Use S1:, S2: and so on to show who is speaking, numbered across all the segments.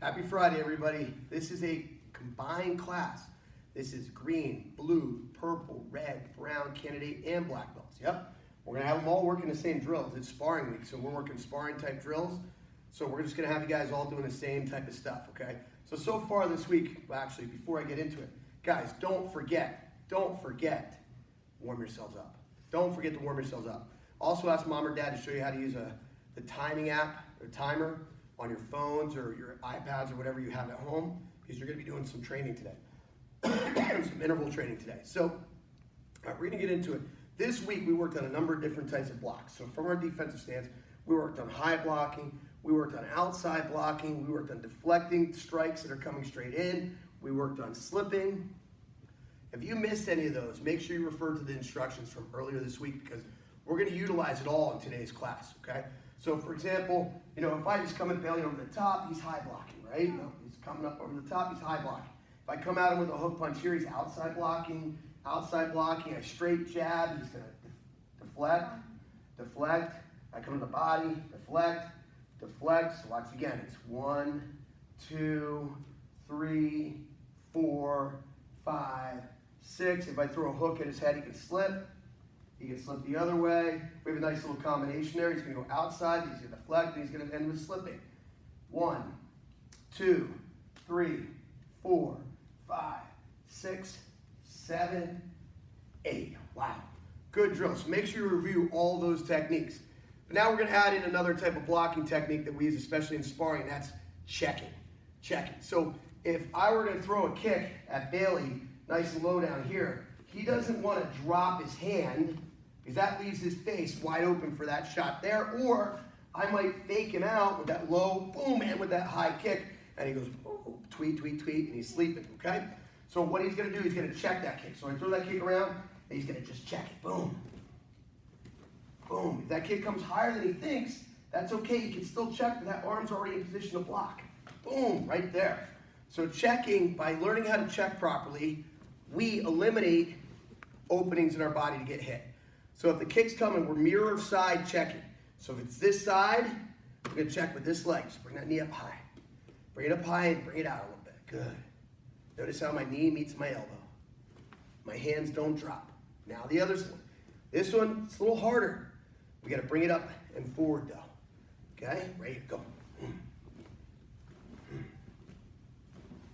S1: Happy Friday, everybody. This is a combined class. This is green, blue, purple, red, brown, candidate, and black belts. Yep. We're going to have them all working the same drills. It's sparring week, so we're working sparring type drills. So we're just going to have you guys all doing the same type of stuff, okay? So far this week, well, actually, before I get into it, guys, don't forget, warm yourselves up. Don't forget to warm yourselves up. Also ask mom or dad to show you how to use the timing app or timer on your phones or your iPads or whatever you have at home, because you're going to be doing some training today, some interval training today. So, all right, we're going to get into it. This week we worked on a number of different types of blocks. So from our defensive stance, we worked on high blocking, we worked on outside blocking, we worked on deflecting strikes that are coming straight in, we worked on slipping. If you missed any of those, make sure you refer to the instructions from earlier this week, because we're going to utilize it all in today's class, okay? So for example, if I just come in Bailey over the top, he's high blocking, right? He's coming up over the top, he's high blocking. If I come at him with a hook punch here, he's outside blocking, a straight jab, he's going to deflect. I come to the body, deflect. So watch again, it's 1, 2, 3, 4, 5, 6. If I throw a hook at his head, he can slip. He can slip the other way. We have a nice little combination there. He's going to go outside, he's going to deflect, and he's going to end with slipping. 1, 2, 3, 4, 5, 6, 7, 8. Wow. Good drill. So make sure you review all those techniques. But now we're going to add in another type of blocking technique that we use, especially in sparring, and that's checking. So if I were to throw a kick at Bailey, nice and low down here, he doesn't want to drop his hand, because that leaves his face wide open for that shot there. Or I might fake him out with that low, boom, and with that high kick, and he goes, oh, tweet, and he's sleeping, okay? So what he's going to do, he's going to check that kick. So I throw that kick around, and he's going to just check it, boom. Boom. If that kick comes higher than he thinks, that's okay. You can still check, but that arm's already in position to block. Boom, right there. So checking, by learning how to check properly, we eliminate openings in our body to get hit. So if the kick's coming, we're mirror side checking. So if it's this side, we're going to check with this leg. Just bring that knee up high. Bring it up high and bring it out a little bit. Good. Notice how my knee meets my elbow. My hands don't drop. Now the other one. This one, it's a little harder. We got to bring it up and forward though. Okay? Ready to go.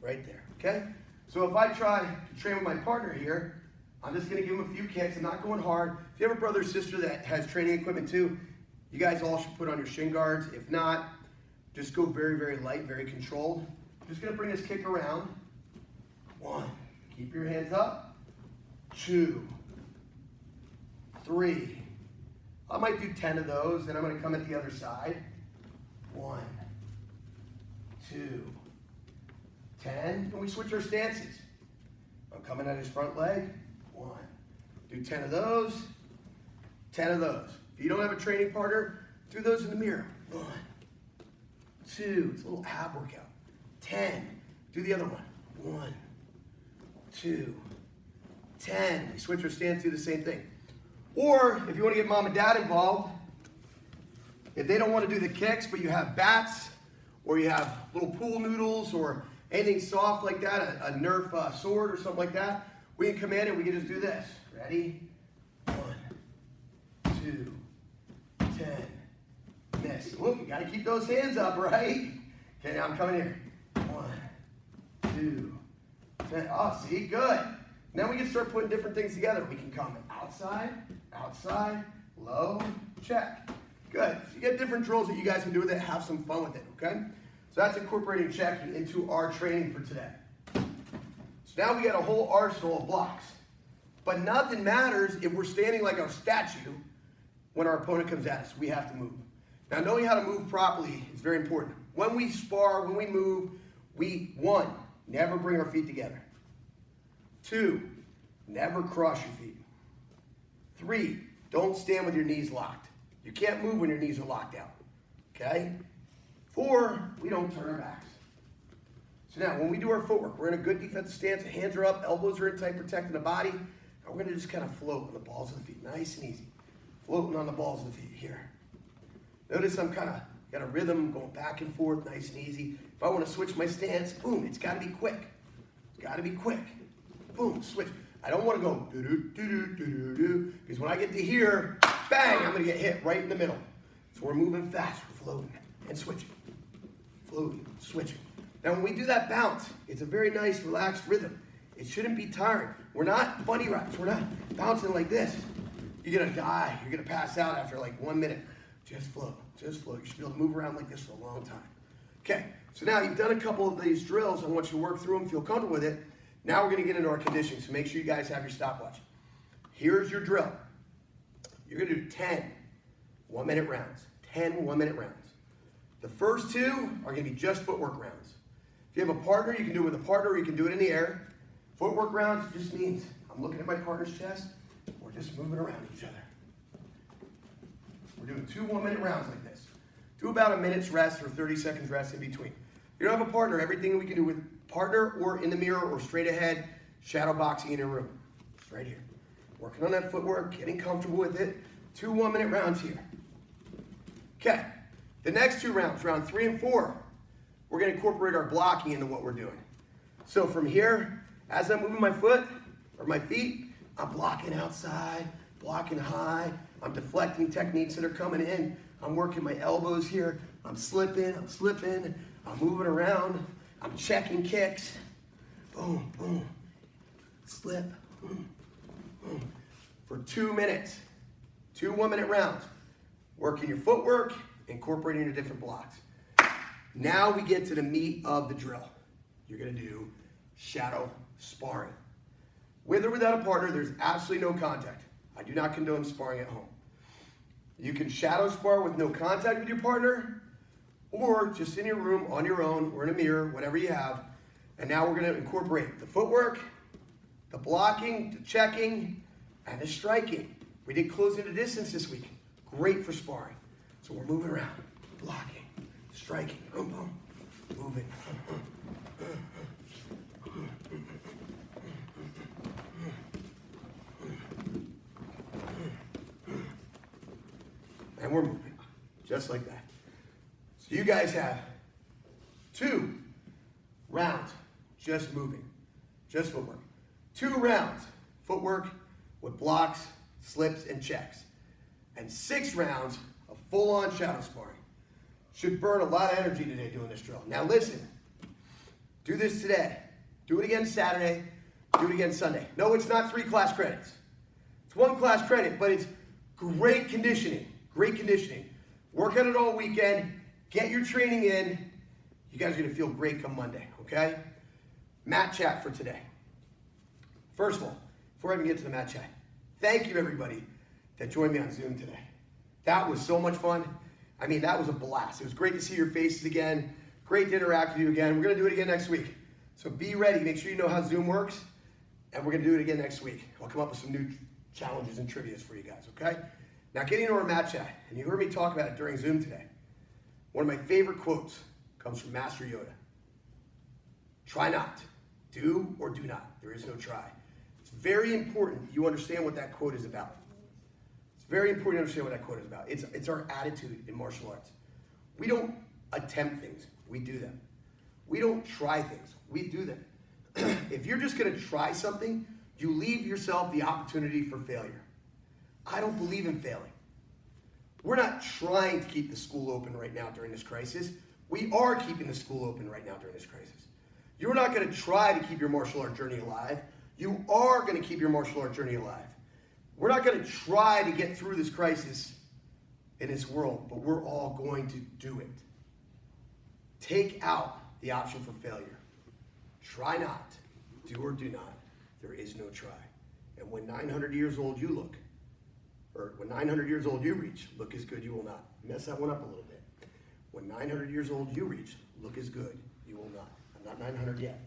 S1: Right there. Okay? So if I try to train with my partner here, I'm just going to give him a few kicks. I'm not going hard. If you have a brother or sister that has training equipment too, you guys all should put on your shin guards. If not, just go very, very light, very controlled. I'm just going to bring this kick around. 1. Keep your hands up. 2. 3. I might do 10 of those, then I'm going to come at the other side. 1, 2, 10. And we switch our stances. I'm coming at his front leg. 1. Do 10 of those. 10 of those. If you don't have a training partner, do those in the mirror. 1, 2. It's a little ab workout. 10. Do the other one. 1, 2, 10. We switch our stance, do the same thing. Or if you want to get mom and dad involved, if they don't want to do the kicks, but you have bats, or you have little pool noodles, or anything soft like that, a Nerf sword or something like that, we can come in and we can just do this. Ready? 1, 2, 10. Miss. Look, you got to keep those hands up, right? Okay, now I'm coming here. 1, 2, 10. Oh, see, good. Now we can start putting different things together. We can come outside, low, check. Good. So you get different drills that you guys can do with it. Have some fun with it, okay? So that's incorporating checking into our training for today. So now we got a whole arsenal of blocks. But nothing matters if we're standing like a statue when our opponent comes at us. We have to move. Now, knowing how to move properly is very important. When we spar, when we move, 1, never bring our feet together. 2, never cross your feet. 3, don't stand with your knees locked. You can't move when your knees are locked out. Okay? 4, we don't turn our backs. So now, when we do our footwork, we're in a good defensive stance. The hands are up, elbows are in tight, protecting the body. And we're going to just kind of float on the balls of the feet. Nice and easy. Floating on the balls of the feet here. Notice I'm kind of Got a rhythm going back and forth, nice and easy. If I want to switch my stance, boom, it's got to be quick. It's got to be quick. Boom, switch. I don't want to go do-do-do-do-do-do, because when I get to here, bang, I'm going to get hit right in the middle. So we're moving fast, we're floating and switching. Floating, switching. Now when we do that bounce, it's a very nice, relaxed rhythm. It shouldn't be tiring. We're not bunny raps. We're not bouncing like this. You're going to die. You're going to pass out after like 1 minute. Just float, just float. You should be able to move around like this for a long time. Okay, so now you've done a couple of these drills. I want you to work through them, feel comfortable with it. Now we're going to get into our conditioning, so make sure you guys have your stopwatch. Here's your drill. You're going to do 10 1-minute rounds. 10 1-minute rounds. The first 2 are going to be just footwork rounds. If you have a partner, you can do it with a partner, or you can do it in the air. Footwork rounds just means I'm looking at my partner's chest. We're just moving around each other. We're doing 2 1-minute rounds like this. Do about a minute's rest or 30 seconds rest in between. If you don't have a partner, everything we can do with partner or in the mirror or straight ahead, shadow boxing in your room. It's right here. Working on that footwork, getting comfortable with it. 2 1-minute rounds here. Okay, the next 2 rounds, round 3 and 4, we're going to incorporate our blocking into what we're doing. So from here, as I'm moving my foot or my feet, I'm blocking outside, blocking high. I'm deflecting techniques that are coming in. I'm working my elbows here. I'm slipping, I'm moving around. I'm checking kicks. Boom, boom. Slip, boom, boom. For 2 minutes. 2 1-minute rounds. Working your footwork, incorporating your different blocks. Now we get to the meat of the drill. You're going to do shadow sparring. With or without a partner, there's absolutely no contact. I do not condone sparring at home. You can shadow spar with no contact with your partner, or just in your room, on your own, or in a mirror, whatever you have. And now we're going to incorporate the footwork, the blocking, the checking, and the striking. We did closing the distance this week. Great for sparring. So we're moving around, blocking, striking, boom, boom, moving. And we're moving, just like that. So you guys have 2 rounds, just moving, just footwork. 2 rounds, footwork with blocks, slips, and checks. And 6 rounds of full-on shadow sparring. Should burn a lot of energy today doing this drill. Now listen, do this today. Do it again Saturday, do it again Sunday. No, it's not 3 class credits. It's 1 class credit, but it's great conditioning. Great conditioning. Work on it all weekend. Get your training in. You guys are going to feel great come Monday, okay? Mat chat for today. First of all, before I even get to the mat chat, thank you everybody that joined me on Zoom today. That was so much fun. I mean, that was a blast. It was great to see your faces again. Great to interact with you again. We're going to do it again next week. So be ready. Make sure you know how Zoom works. And we're going to do it again next week. I'll come up with some new challenges and trivias for you guys, okay? Now getting into our mat chat, and you heard me talk about it during Zoom today. One of my favorite quotes comes from Master Yoda. Try not. Do or do not. There is no try. It's very important you understand what that quote is about. It's very important you understand what that quote is about. It's our attitude in martial arts. We don't attempt things, we do them. We don't try things, we do them. If you're just going to try something, you leave yourself the opportunity for failure. I don't believe in failing. We're not trying to keep the school open right now during this crisis. We are keeping the school open right now during this crisis. You're not going to try to keep your martial art journey alive. You are going to keep your martial art journey alive. We're not going to try to get through this crisis in this world, but we're all going to do it. Take out the option for failure. Try not. Do or do not. There is no try. And when 900 years old you look, or when 900 years old you reach, look as good you will not. Mess that one up a little bit. When 900 years old you reach, look as good you will not. I'm not 900 yet.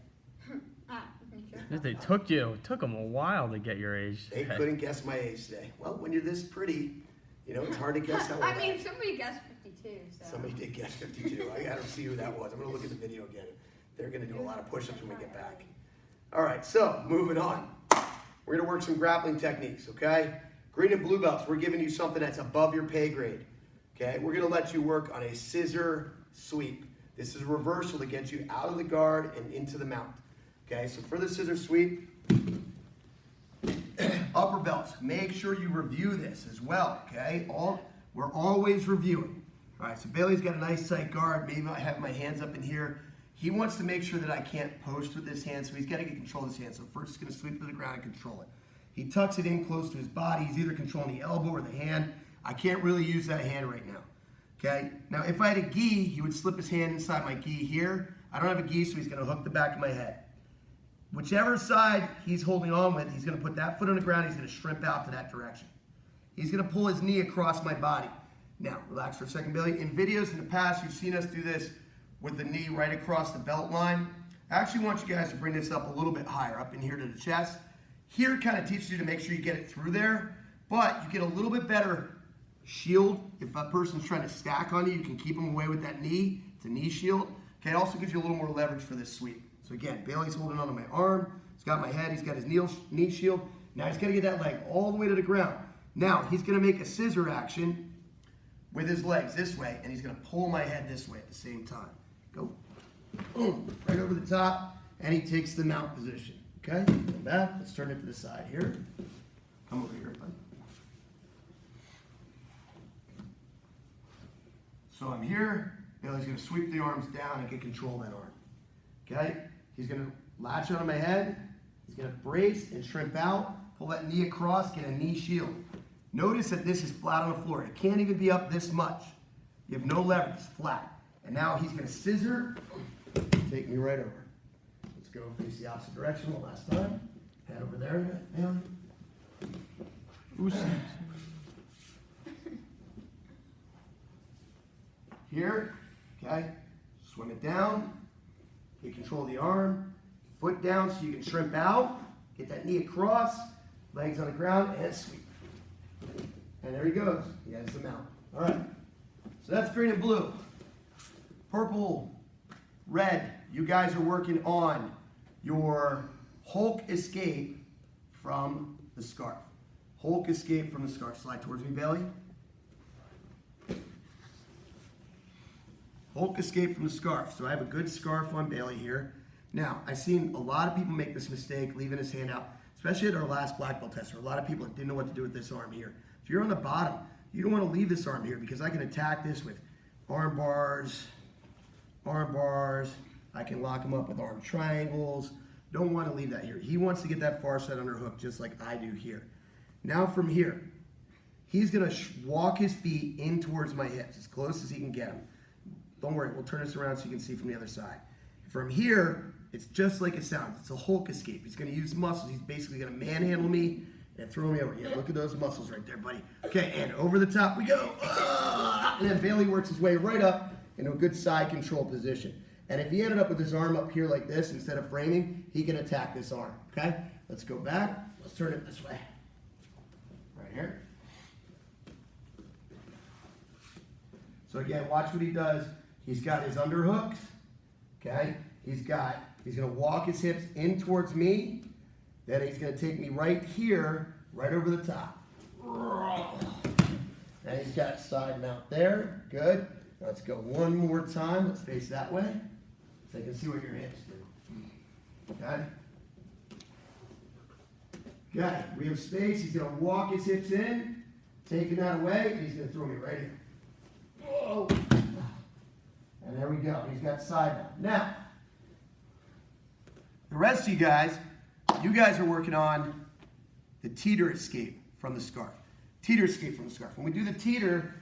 S2: They took them a while to get your age.
S1: They couldn't guess my age today. Well, when you're this pretty, you know, it's hard to guess how old
S3: I mean, somebody guessed 52, so.
S1: Somebody did guess 52. I gotta see who that was. I'm gonna look at the video again. They're gonna do a lot of push-ups when we get back. All right, so moving on. We're gonna work some grappling techniques, okay? Green and blue belts, we're giving you something that's above your pay grade. Okay, we're gonna let you work on a scissor sweep. This is a reversal to get you out of the guard and into the mount. Okay, so for the scissor sweep, upper belts, make sure you review this as well, okay? We're always reviewing. All right, so Bailey's got a nice tight guard. Maybe I have my hands up in here. He wants to make sure that I can't post with this hand, so he's got to get control of his hand. So first he's going to sweep to the ground and control it. He tucks it in close to his body. He's either controlling the elbow or the hand. I can't really use that hand right now, okay? Now, if I had a gi, he would slip his hand inside my gi here. I don't have a gi, so he's going to hook the back of my head. Whichever side he's holding on with, he's going to put that foot on the ground. He's going to shrimp out to that direction. He's going to pull his knee across my body. Now, relax for a second, Billy. In videos in the past, you've seen us do this with the knee right across the belt line. I actually want you guys to bring this up a little bit higher, up in here to the chest. Here kind of teaches you to make sure you get it through there, but you get a little bit better shield. If a person's trying to stack on you, you can keep them away with that knee. It's a knee shield. Okay, it also gives you a little more leverage for this sweep. So again, Bailey's holding onto my arm. He's got my head. He's got his knee shield. Now he's got to get that leg all the way to the ground. Now he's going to make a scissor action with his legs this way, and he's going to pull my head this way at the same time. Go, boom, right over the top, and he takes the mount position. Okay, go back. Let's turn it to the side here. Come over here, bud. So I'm here. Bailey's going to sweep the arms down and get control of that arm. Okay, he's going to latch onto my head. He's going to brace and shrimp out. Pull that knee across, get a knee shield. Notice that this is flat on the floor. It can't even be up this much. You have no leverage, it's flat. And now he's going to scissor, take me right over. Let's go face the opposite direction one last time. Head over there, Bailey. Here, okay, swing it down, get control of the arm, foot down so you can shrimp out, get that knee across, legs on the ground, and sweep. And there he goes. He has the mount. All right. So that's green and blue. Purple, red, you guys are working on your Hulk escape from the scarf. Hulk escape from the scarf. Slide towards me, Bailey. Hulk escape from the scarf. So I have a good scarf on Bailey here. Now, I've seen a lot of people make this mistake, leaving his hand out, especially at our last black belt test. There were a lot of people that didn't know what to do with this arm here. If you're on the bottom, you don't want to leave this arm here because I can attack this with arm bars. I can lock him up with arm triangles. Don't want to leave that here. He wants to get that far side underhook just like I do here. Now from here, he's going to walk his feet in towards my hips as close as he can get them. Don't worry, we'll turn this around so you can see from the other side. From here, it's just like it sounds. It's a Hulk escape. He's going to use muscles. He's basically going to manhandle me and throw me over. Yeah, look at those muscles right there, buddy. Okay, and over the top we go. And then Bailey works his way right up into a good side control position. And if he ended up with his arm up here like this instead of framing, he can attack this arm. Okay? Let's go back. Let's turn it this way. Right here. So again, watch what he does. He's got his underhooks. Okay? He's going to walk his hips in towards me. Then he's going to take me right here, right over the top. And he's got side mount there. Good. Let's go one more time. Let's face that way so I can see what your hips do. Okay? Got it. We have space. He's going to walk his hips in, taking that away, and he's going to throw me right here. Whoa. And there we go. He's got side mount. Now, the rest of you guys are working on the escape from the scarf. Escape from the scarf. When we do the teeter,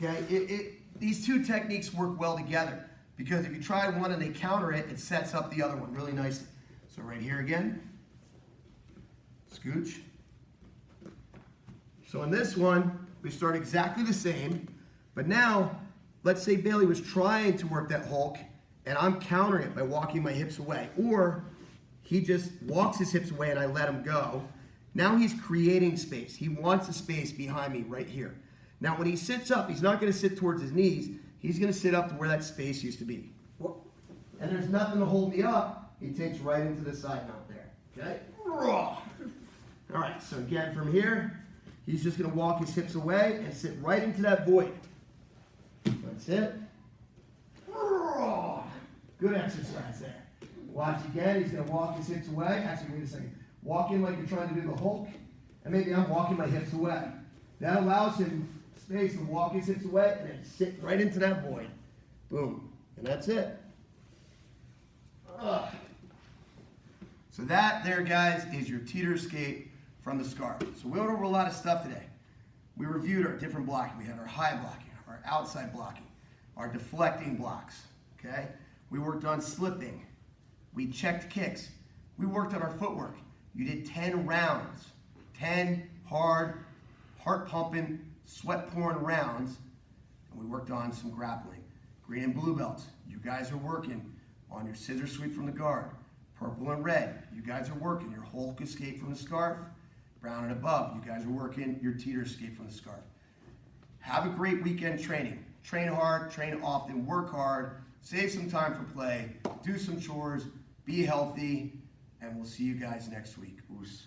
S1: okay, these two techniques work well together because if you try one and they counter it, it sets up the other one really nicely. So right here again, scooch. So in this one, we start exactly the same, but now, let's say Bailey was trying to work that Hulk and I'm countering it by walking my hips away, or he just walks his hips away and I let him go. Now he's creating space. He wants a space behind me right here. Now when he sits up, he's not going to sit towards his knees. He's going to sit up to where that space used to be. And there's nothing to hold me up. He takes right into the side mount there. Okay? All right, so again from here, he's just going to walk his hips away and sit right into that void. That's it. Good exercise there. Watch again. He's going to walk his hips away. Actually, wait a second. Walk in like you're trying to do the Hulk. And maybe I'm walking my hips away. That allows him space to walk his hips away and then sit right into that void. Boom. And that's it. So that there, guys, is your teeter escape from the scarf. So we went over a lot of stuff today. We reviewed our different blocking. We had our high blocking, our outside blocking, our deflecting blocks, okay? We worked on slipping. We checked kicks. We worked on our footwork. You did 10 rounds, 10 hard, heart-pumping, sweat-pouring rounds, and we worked on some grappling. Green and blue belts, you guys are working on your scissor sweep from the guard. Purple and red, you guys are working your Hulk escape from the scarf. Brown and above, you guys are working your teeter escape from the scarf. Have a great weekend training. Train hard, train often, work hard, save some time for play, do some chores, be healthy, and we'll see you guys next week. Oos.